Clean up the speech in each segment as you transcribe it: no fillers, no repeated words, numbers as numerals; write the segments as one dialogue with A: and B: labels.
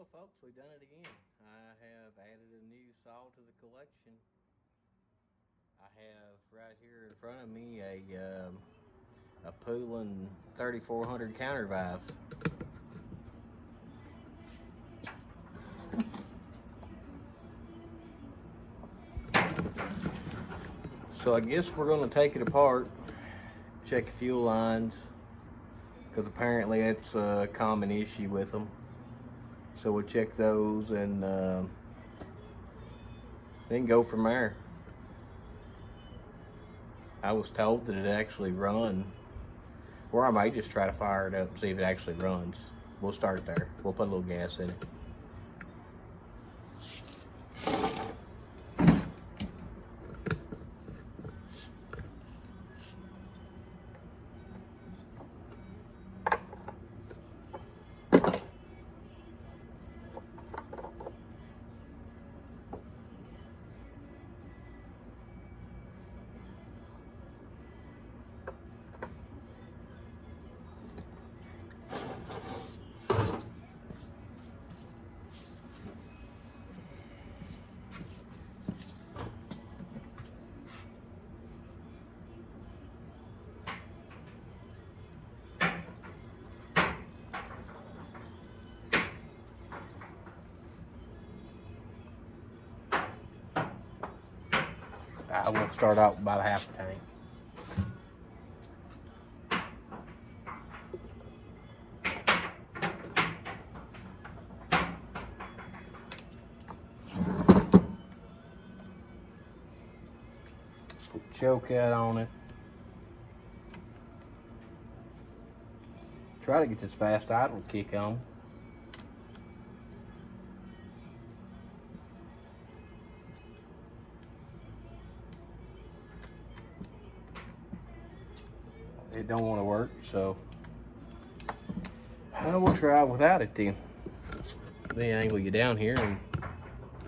A: Well, folks, we've done it again. I have added a new saw to the collection. I have right here in front of me a Poulan 3400 counter valve. So I guess we're going to take it apart, check the fuel lines, because apparently it's a common issue with them. So we'll check those and then go from there. I was told that it actually runs, or I might just try to fire it up and see if it actually runs. We'll start there. We'll put a little gas in it. I will start out about a half a tank. Put choke out on it. Try to get this fast idle kick on. It don't want to work, so I will try without it then. Then angle you down here and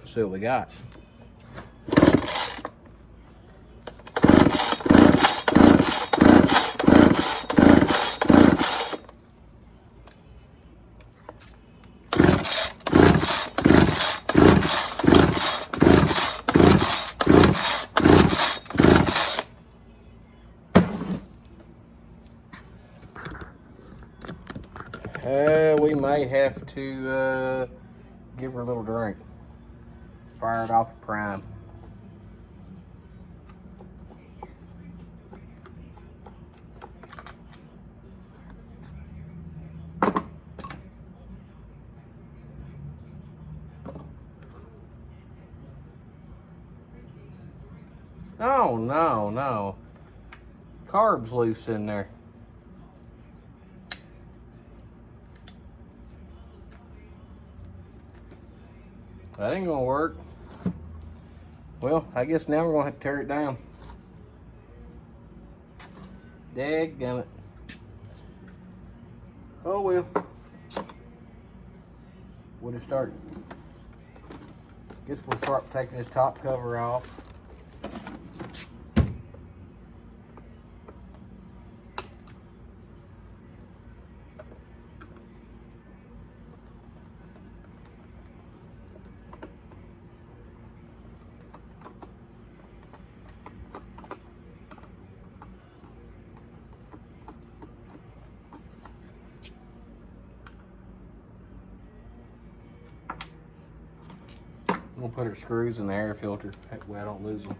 A: see what we got. We may have to give her a little drink. Fire it off a prime. Oh, no. Carb's loose in there. That ain't gonna work. Well, I guess now we're gonna have to tear it down. Dadgummit. Oh well. We'll just start. Guess we'll start taking this top cover off. I'm gonna put her screws in the air filter, that way I don't lose them.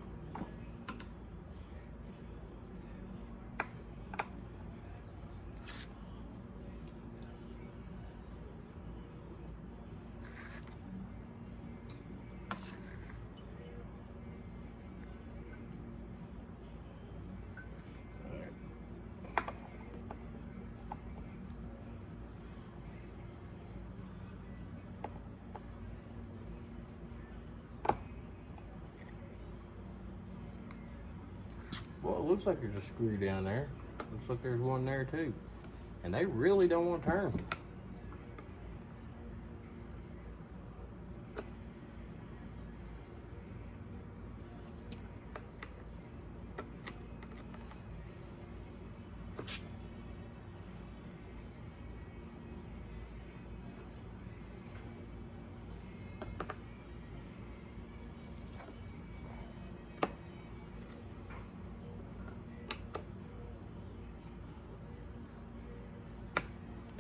A: Well, it looks like there's a screw down there. Looks like there's one there too. And they really don't want to turn.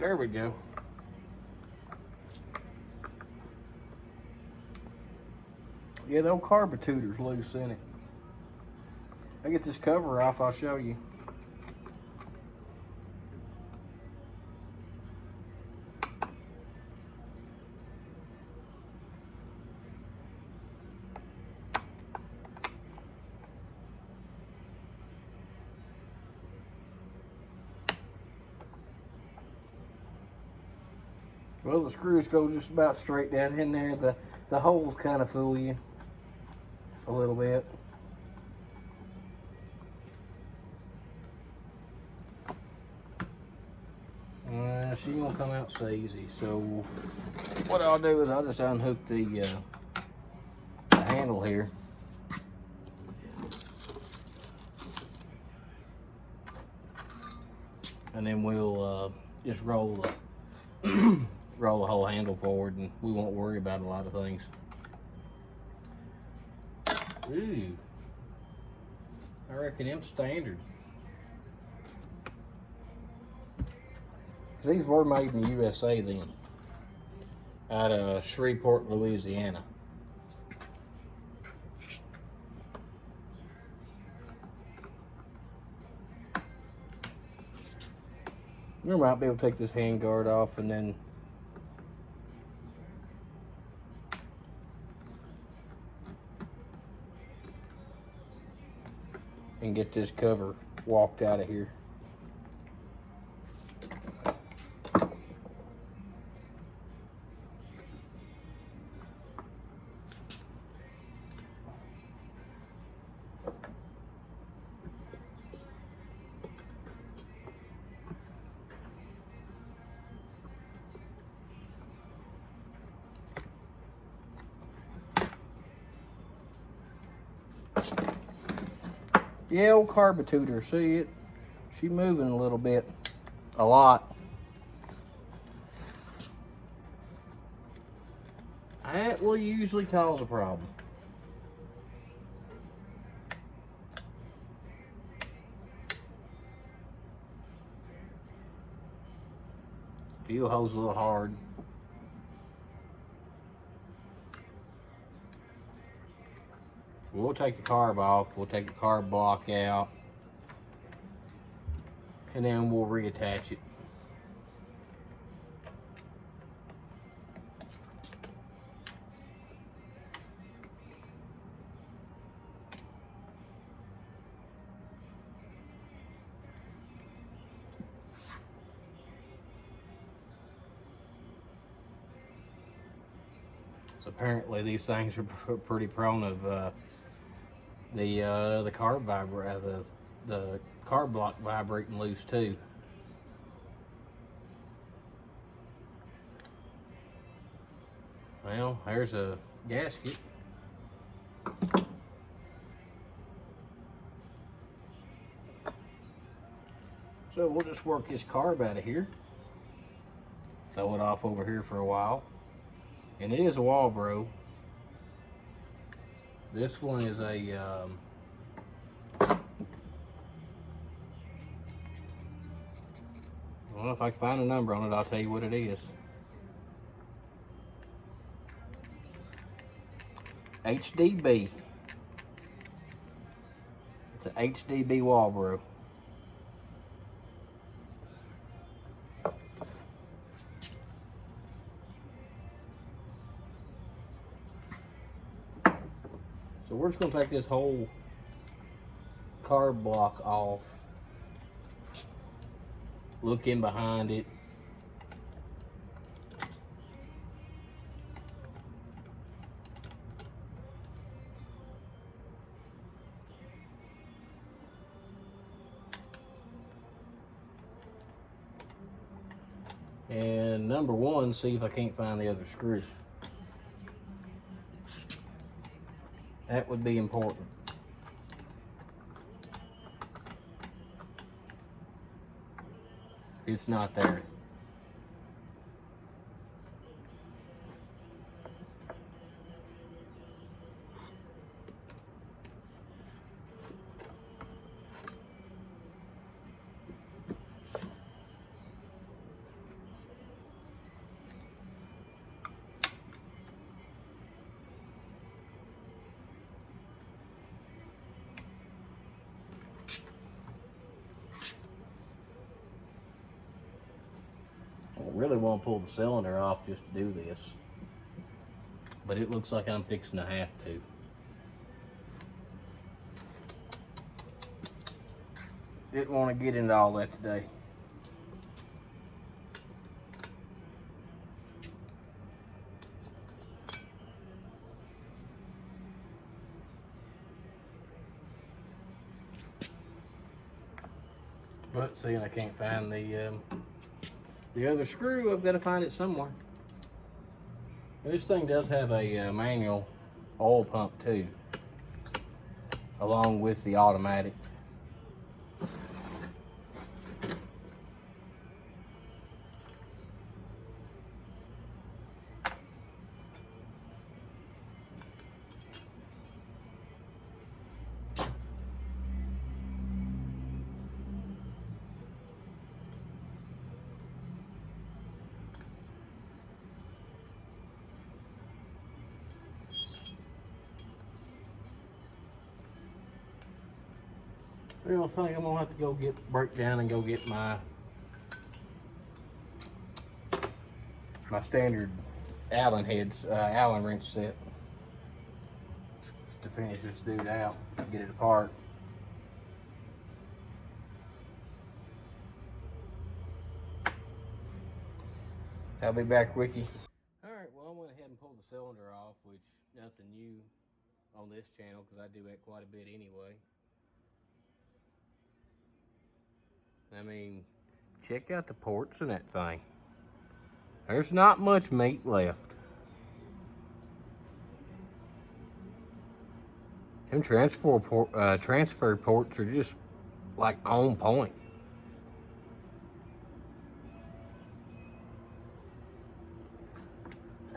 B: There we go. Yeah, the old carburetor's loose in it. I get this cover off, I'll show you. Well, the screws go just about straight down in there. The holes kind of fool you a little bit. She won't come out so easy. So what I'll do is I'll just unhook the handle here. And then we'll just roll the roll the whole handle forward, and we won't worry about a lot of things. Ooh, I reckon them standard. These were made in the USA then, out of Shreveport, Louisiana. You might be able to take this hand guard off and then get this cover walked out of here. Yeah, old carburetor, see it? She moving a little bit, a lot. That will usually cause a problem. Fuel hose a little hard. We'll take the carb off, we'll take the carb block out, and then we'll reattach it. So apparently these things are pretty prone of the carb the carb block vibrating loose too. Well, there's a gasket. So we'll just work this carb out of here. Throw it off over here for a while. And it is a Walbro. This one is a well, if I can find a number on it, I'll tell you what it is. HDB. It's an HDB Walbro. So we're just going to take this whole carb block off. Look in behind it. And number one, see if I can't find the other screw. That would be important. It's not there. I really want to pull the cylinder off just to do this, but it looks like I'm fixing to have to. Didn't want to get into all that today. But seeing I can't find the other screw, I've got to find it somewhere. And this thing does have a manual oil pump too, along with the automatic. Well, I think I'm gonna have to go break down and go get my standard Allen heads, Allen wrench set to finish this dude out, get it apart. I'll be back with you. All right, well, I went ahead and pulled the cylinder off, which nothing new on this channel because I do that quite a bit anyway. I mean, check out the ports in that thing. There's not much meat left. Them transfer ports are just like on point.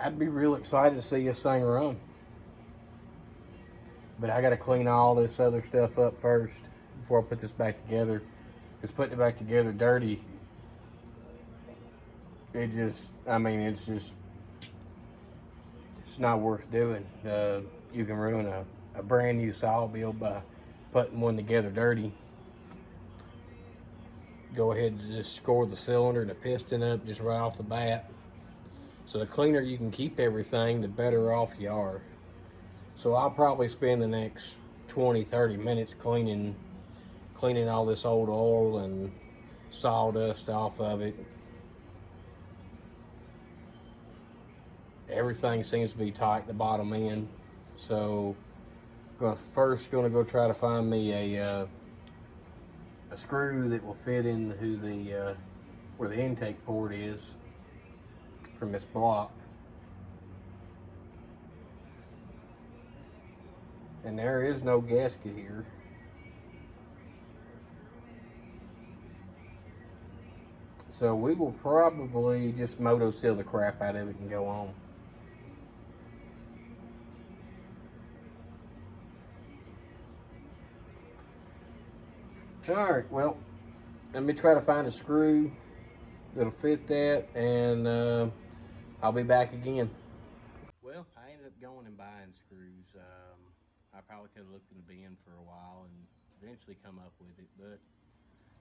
B: I'd be real excited to see this thing run. But I gotta clean all this other stuff up first before I put this back together. Because putting it back together dirty, it just, I mean, it's not worth doing. You can ruin a brand new saw build by putting one together dirty. Go ahead and just score the cylinder and the piston up just right off the bat. So the cleaner you can keep everything, the better off you are. So I'll probably spend the next 20-30 minutes cleaning all this old oil and sawdust off of it. Everything seems to be tight at the bottom end. So I'm first gonna go try to find me a screw that will fit into the where the intake port is from this block. And there is no gasket here. So we will probably just moto seal the crap out of it and go on. Alright, well, let me try to find a screw that'll fit that, and I'll be back again. Well, I ended up going and buying screws. I probably could have looked in the bin for a while and eventually come up with it, but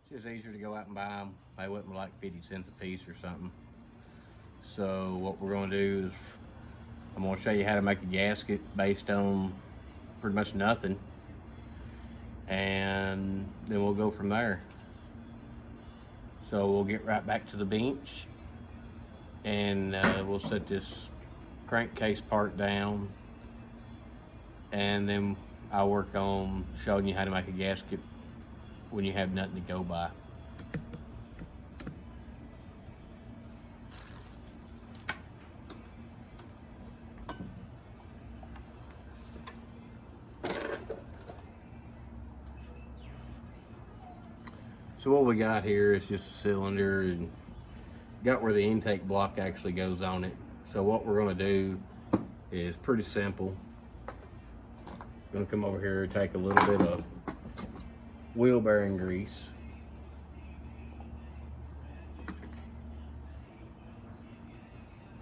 B: it's just easier to go out and buy them. They went like 50 cents a piece or something. So what we're going to do is I'm going to show you how to make a gasket based on pretty much nothing, and then we'll go from there. So we'll get right back to the bench, and we'll set this crankcase part down, and then I'll work on showing you how to make a gasket when you have nothing to go by. So what we got here is just a cylinder, and got where the intake block actually goes on it. So what we're going to do is pretty simple. I'm going to come over here and take a little bit of wheel bearing grease.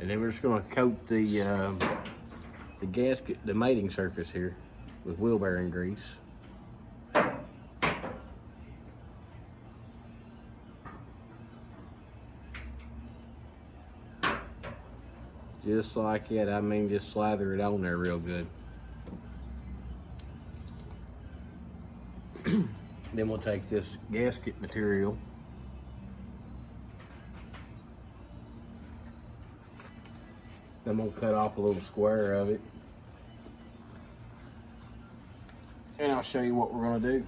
B: And then we're just going to coat the gasket, the mating surface here, with wheel bearing grease. Just like it. I mean, just slather it on there real good. Then we'll take this gasket material. I'm gonna cut off a little square of it. And I'll show you what we're gonna do.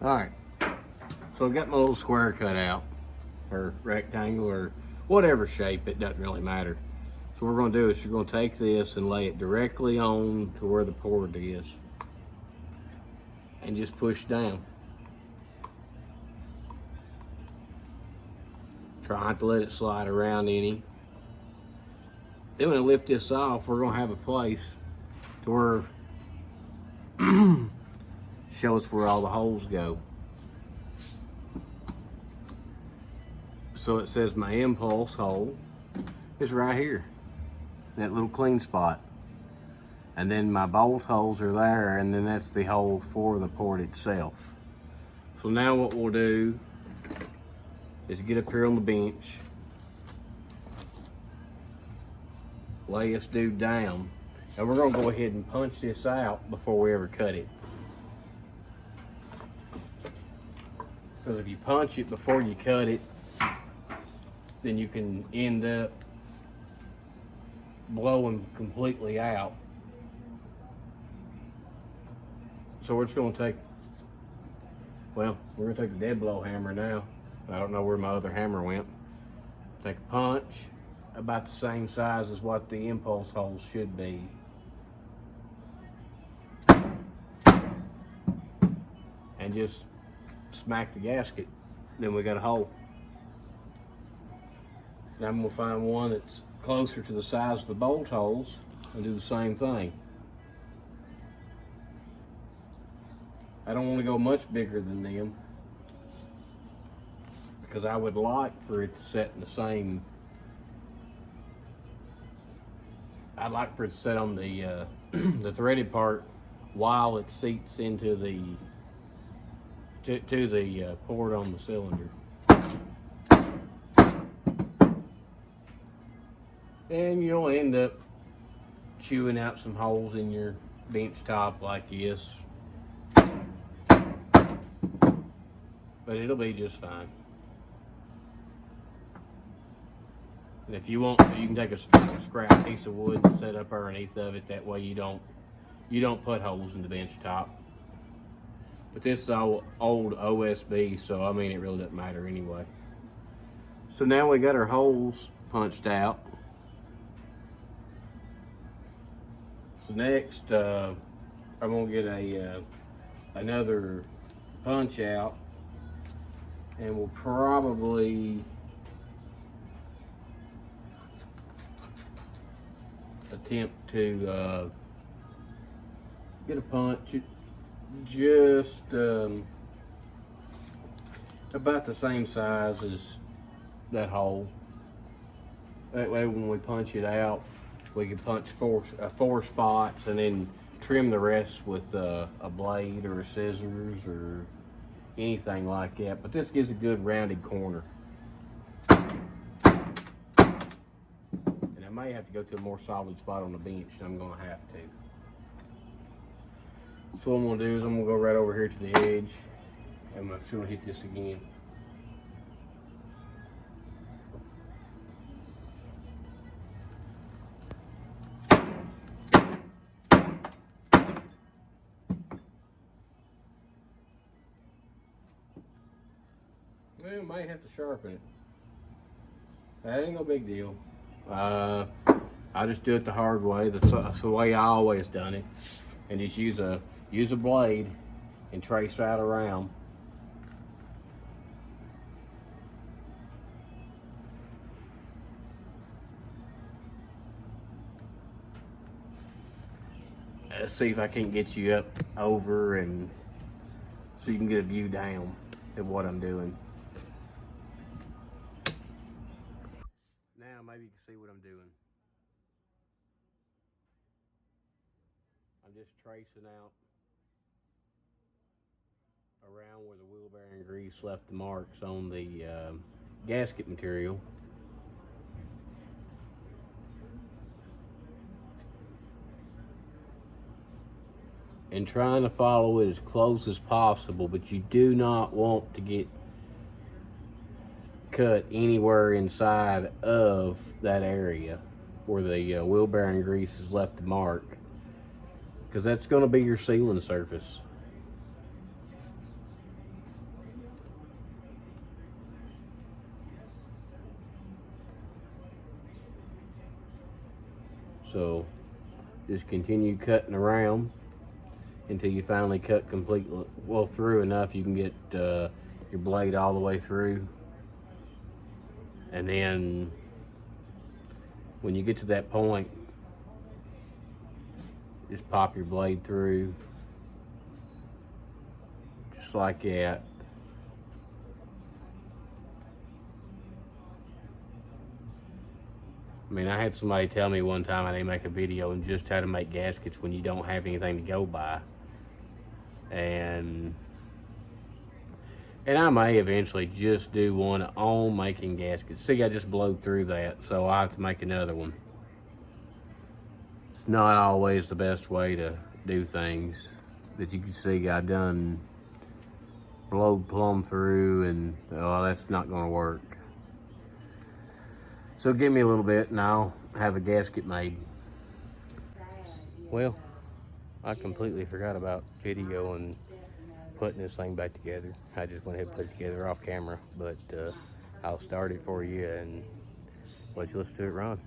B: All right, so I got my little square cut out, or rectangle, or whatever shape, it doesn't really matter. So what we're gonna do is you're gonna take this and lay it directly on to where the port is, and just push down. Try not to let it slide around any. Then when I lift this off, we're gonna have a place to where show us where all the holes go. So it says my impulse hole is right here, that little clean spot. And then my bolt holes are there, and then that's the hole for the port itself. So now what we'll do is get up here on the bench, lay this dude down, and we're gonna go ahead and punch this out before we ever cut it. Because if you punch it before you cut it, then you can end up blowing completely out. So we're just gonna take, well, we're gonna take the dead blow hammer now. I don't know where my other hammer went. Take a punch, about the same size as what the impulse holes should be. And just smack the gasket, then we got a hole. Now I'm gonna find one that's closer to the size of the bolt holes and do the same thing. I don't want to go much bigger than them because I would like for it to set in the same, I'd like for it to set on the the threaded part while it seats into the to the port on the cylinder. And you'll end up chewing out some holes in your bench top like this, but it'll be just fine. And if you want, you can take a scrap piece of wood and set up underneath of it. That way you don't put holes in the bench top. But this is all old OSB, so I mean it really doesn't matter anyway. So now we got our holes punched out. So next, I'm gonna get another punch out, and we'll probably attempt to get a punch just about the same size as that hole. That way when we punch it out, we can punch four spots and then trim the rest with a blade or a scissors or anything like that. But this gives a good rounded corner. And I may have to go to a more solid spot on the bench, and I'm gonna have to. So what I'm gonna do is I'm gonna go right over here to the edge, and I'm gonna hit this again. Well, I might have to sharpen it. That ain't no big deal. I just do it the hard way. That's the way I always done it. And just use a blade and trace right around. Let's see if I can't get you up over and so you can get a view down of what I'm doing. Now maybe you can see what I'm doing. I'm just tracing out around where the wheel bearing grease left the marks on the gasket material. And trying to follow it as close as possible, but you do not want to get cut anywhere inside of that area where the wheel bearing grease has left the mark, because that's going to be your sealing surface. So just continue cutting around until you finally cut completely well through enough you can get your blade all the way through. And then when you get to that point, just pop your blade through just like that. I mean, I had somebody tell me one time I didn't make a video on just how to make gaskets when you don't have anything to go by. And I may eventually just do one on making gaskets. See, I just blowed through that, so I'll have to make another one. It's not always the best way to do things. That you can see I done blowed plumb through, and oh, that's not gonna work. So give me a little bit and I'll have a gasket made. Well, I completely forgot about video and putting this thing back together. I just went ahead and put it together off camera, but I'll start it for you and let you listen to it run.